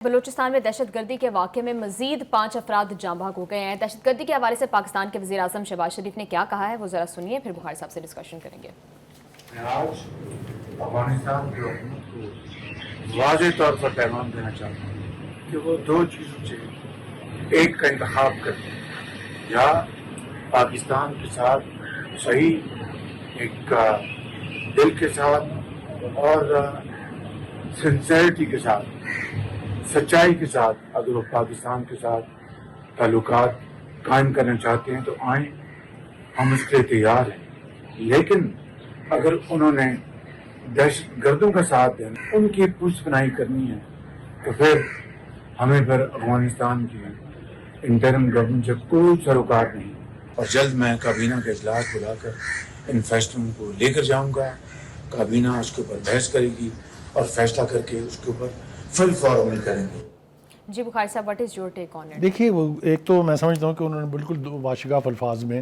بلوچستان میں دہشت گردی کے واقعے میں مزید 5 افراد جاں بحق ہو گئے ہیں۔ دہشت گردی کے حوالے سے پاکستان کے وزیر اعظم شہباز شریف نے کیا کہا ہے وہ ذرا سنیے، پھر بخاری صاحب سے ڈسکشن کریں گے۔ آج افغانستان کی حکومت کو واضح طور پر پیغام دینا چاہتا ہوں کہ وہ دو چیزوں سے ایک کا انتخاب کریں، یا پاکستان کے ساتھ صحیح ایک دل کے ساتھ اور سنسیئرٹی کے ساتھ، سچائی کے ساتھ اگر وہ پاکستان کے ساتھ تعلقات قائم کرنا چاہتے ہیں تو آئیں، ہم اس کے لیے تیار ہیں۔ لیکن اگر انہوں نے دہشت گردوں کا ساتھ دینا، ان کی پشت پناہی کرنی ہے، تو پھر ہمیں پھر افغانستان کی انٹرم گورنمنٹ سے کوئی سروکار نہیں، اور جلد میں کابینہ کا اجلاس بلا کر ان فیصلوں کو لے کر جاؤں گا۔ کابینہ اس کے اوپر بحث کرے گی اور فیصلہ کر کے اس کے اوپر فل فور عمل کریں گے۔ جی بخاری صاحب، what is your take on it? دیکھیے، وہ ایک تو میں سمجھتا ہوں کہ انہوں نے بالکل واشگاف الفاظ میں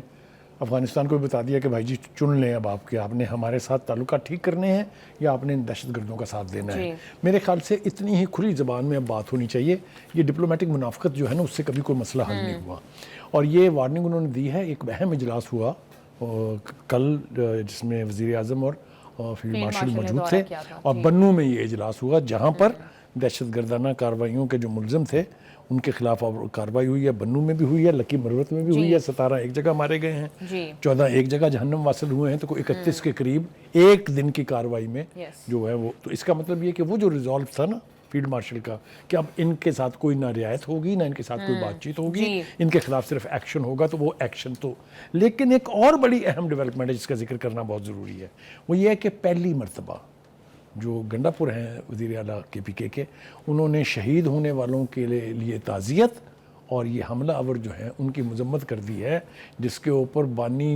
افغانستان کو بھی بتا دیا کہ بھائی جی چن لیں، اب آپ نے ہمارے ساتھ تعلقات ٹھیک کرنے ہیں یا آپ نے دہشت گردوں کا ساتھ دینا ہے۔ میرے خیال سے اتنی ہی کھلی زبان میں اب بات ہونی چاہیے۔ یہ ڈپلومیٹک منافقت جو ہے نا، اس سے کبھی کوئی مسئلہ حل نہیں ہوا، اور یہ وارننگ انہوں نے دی ہے۔ ایک اہم اجلاس ہوا کل جس میں وزیر اعظم اور فیلڈ مارشل موجود تھے، اور بنوں میں یہ اجلاس ہوا جہاں پر دہشت گردانہ کارروائیوں کے جو ملزم تھے ان کے خلاف کارروائی ہوئی ہے۔ بنوں میں بھی ہوئی ہے، لکی مروت میں بھی ہوئی ہے، 17 ایک جگہ مارے گئے ہیں، 14 ایک جگہ جہنم واصل ہوئے ہیں، تو کوئی 31 کے قریب ایک دن کی کارروائی میں جو ہے وہ، تو اس کا مطلب یہ کہ وہ جو ریزالو تھا نا فیلڈ مارشل کا کہ اب ان کے ساتھ کوئی نہ رعایت ہوگی، نہ ان کے ساتھ کوئی بات چیت ہوگی، ان کے خلاف صرف ایکشن ہوگا، تو وہ ایکشن تو۔ لیکن ایک اور بڑی اہم ڈیولپمنٹ ہے جس کا ذکر کرنا بہت ضروری ہے، وہ یہ ہے کہ پہلی مرتبہ جو گنڈا پور ہیں وزیر اعلیٰ کے پی کے انہوں نے شہید ہونے والوں کے لیے تعزیت اور یہ حملہ آور جو ہیں ان کی مذمت کر دی ہے، جس کے اوپر بانی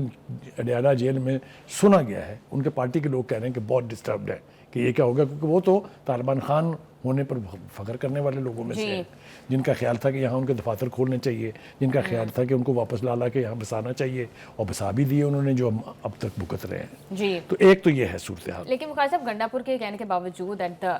اڈیالہ جیل میں سنا گیا ہے۔ ان کے پارٹی کے لوگ کہہ رہے ہیں کہ بہت ڈسٹربڈ ہے کہ یہ کیا ہوگا، کیونکہ وہ تو طالبان خان ہونے پر فخر کرنے والے لوگوں میں سے ہیں، جن کا خیال تھا کہ یہاں ان کے دفاتر کھولنے چاہیے، جن کا خیال تھا کہ ان کو واپس لا کے یہاں بسانا چاہیے، اور بسا بھی دیے انہوں نے، جو اب تک بھگت رہے ہیں۔ تو ایک تو یہ ہے صورتحال۔ لیکن بخاری صاحب، گنڈا پور کے کہنے کے باوجود ایٹ دا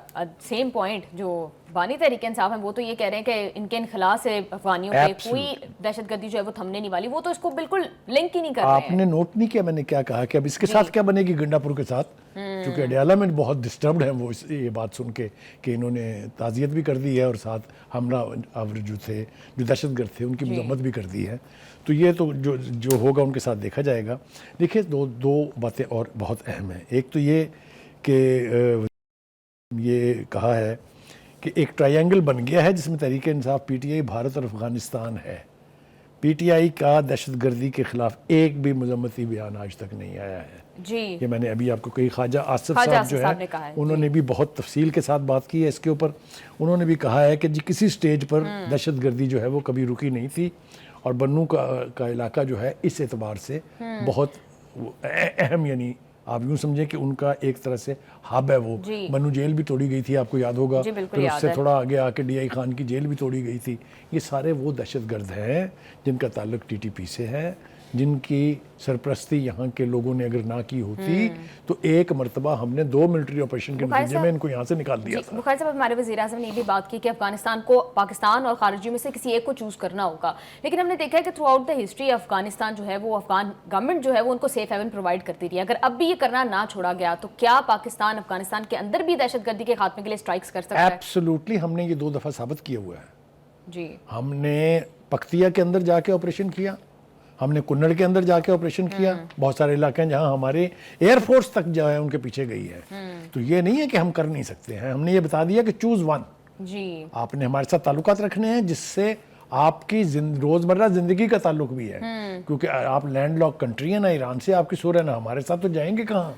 سیم پوائنٹ جو بانی تحریک انصاف ہیں وہ تو یہ کہہ رہے ہیں کہ ان کے انخلاء سے افغانیوں پہ کوئی دہشت گردی جو ہے وہ تھمنے نہیں والی، وہ تو اس کو بالکل لنک ہی نہیں کر رہے ہیں۔ آپ نے نوٹ نہیں کیا میں نے کیا کہا کہ اب اس کے ساتھ کیا بنے گی گنڈا پور کے ساتھ، چونکہ اڈیالہ میں بہت ڈسٹربڈ ہیں وہ یہ بات سن کے کہ انہوں نے تعزیت بھی کر دی ہے اور ساتھ حملہ آور جو تھے، جو دہشت گرد تھے، ان کی مذمت بھی کر دی ہے۔ تو یہ تو جو ہوگا ان کے ساتھ دیکھا جائے گا۔ دیکھیے، دو باتیں اور بہت اہم ہیں۔ ایک تو یہ کہ یہ کہا ہے کہ ایک ٹرائینگل بن گیا ہے جس میں Tehreek Insaf, P T I, Bharat اور افغانستان ہے۔ پی ٹی آئی کا دہشت گردی کے خلاف ایک بھی مذمتی بیان آج تک نہیں آیا ہے۔ یہ میں نے ابھی آپ کو کہی، خواجہ آصف صاحب جو ہے انہوں نے بھی بہت تفصیل کے ساتھ بات کی ہے اس کے اوپر۔ انہوں نے بھی کہا ہے کہ جی کسی سٹیج پر دہشت گردی جو ہے وہ کبھی رکی نہیں تھی، اور بنوں کا علاقہ جو ہے اس اعتبار سے بہت اہم، یعنی آپ یوں سمجھیں کہ ان کا ایک طرح سے ہب ہے وہ۔ بنو جیل بھی توڑی گئی تھی، آپ کو یاد ہوگا، پھر اس سے تھوڑا آگے آ کے ڈی آئی خان کی جیل بھی توڑی گئی تھی۔ یہ سارے وہ دہشت گرد ہیں جن کا تعلق ٹی ٹی پی سے ہے، جن کی سرپرستی یہاں کے لوگوں نے اگر نہ کی ہوتی تو ایک مرتبہ ہم نے 2 ملٹری آپریشن کے نتیجے میں ان کو یہاں سے نکال دیا تھا۔ بخاری صاحب، ہمارے وزیر اعظم نے یہ بھی بات کی کہ افغانستان کو، پاکستان اور خارجیوں میں سے کسی ایک کو چوز کرنا ہوگا، لیکن ہم نے دیکھا ہے کہ through out the history Afghanistan جو ہے وہ، افغان گورنمنٹ جو ہے وہ ان کو سیف ہیون پرووائڈ کرتی رہی ہے۔ اگر اب بھی یہ کرنا نہ چھوڑا گیا تو کیا پاکستان افغانستان کے اندر بھی دہشت گردی کے خاتمے کے لیے اسٹرائکس کر سکتا ہے؟ ایبسولوٹلی، ہم نے یہ 2 دفعہ ثابت کیا ہوا ہے۔ ہم نے پکتیا کے اندر جا کے آپریشن کیا، ہم نے کنڑ کے اندر جا کے آپریشن کیا، بہت سارے علاقے ہیں جہاں ہمارے ایئر فورس تک جو ہے ان کے پیچھے گئی ہے۔ تو یہ نہیں ہے کہ ہم کر نہیں سکتے ہیں، ہم نے یہ بتا دیا کہ چوز ون، آپ نے ہمارے ساتھ تعلقات رکھنے ہیں جس سے آپ کی روزمرہ زندگی کا تعلق بھی ہے، کیونکہ آپ لینڈ لاک کنٹری ہیں، نہ ایران سے آپ کی سور ہے، نہ ہمارے ساتھ، تو جائیں گے کہاں؟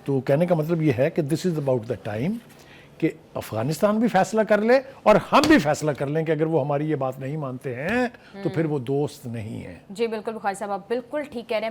تو کہنے کا مطلب یہ ہے کہ دس از اباؤٹ دا ٹائم کہ افغانستان بھی فیصلہ کر لے اور ہم بھی فیصلہ کر لیں کہ اگر وہ ہماری یہ بات نہیں مانتے ہیں تو پھر وہ دوست نہیں ہیں۔ جی بالکل بخاری صاحب، آپ بالکل ٹھیک کہہ رہے ہیں۔